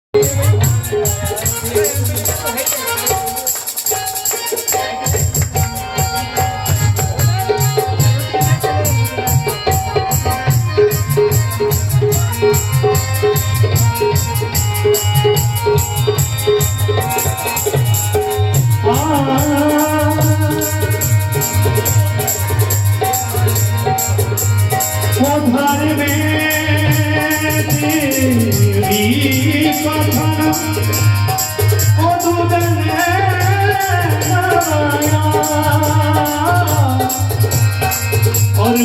और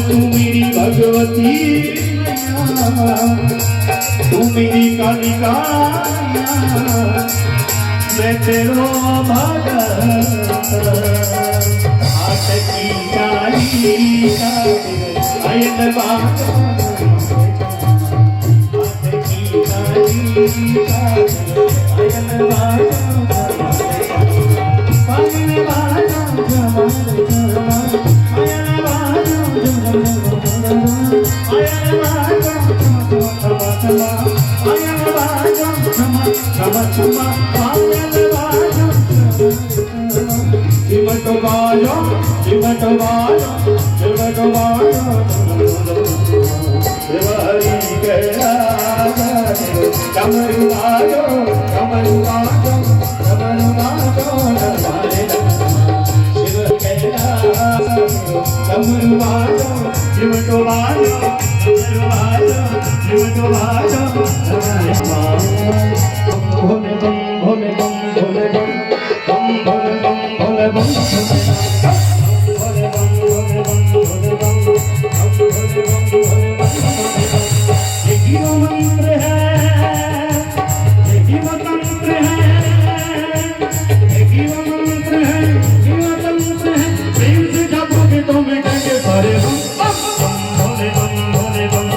तू मेरी भगवती तू मेरी कालिका मैं तेरो भगत हाथ की कालिका आयन हाथ की कालिका आयन यही मंत्र है, यही मंत्र है, यही मंत्र है, मंत्र है। प्रेम से जगोगे तो मिटेंगे सारे हम भोले बम भोले बम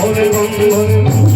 भोले बम भोले बम।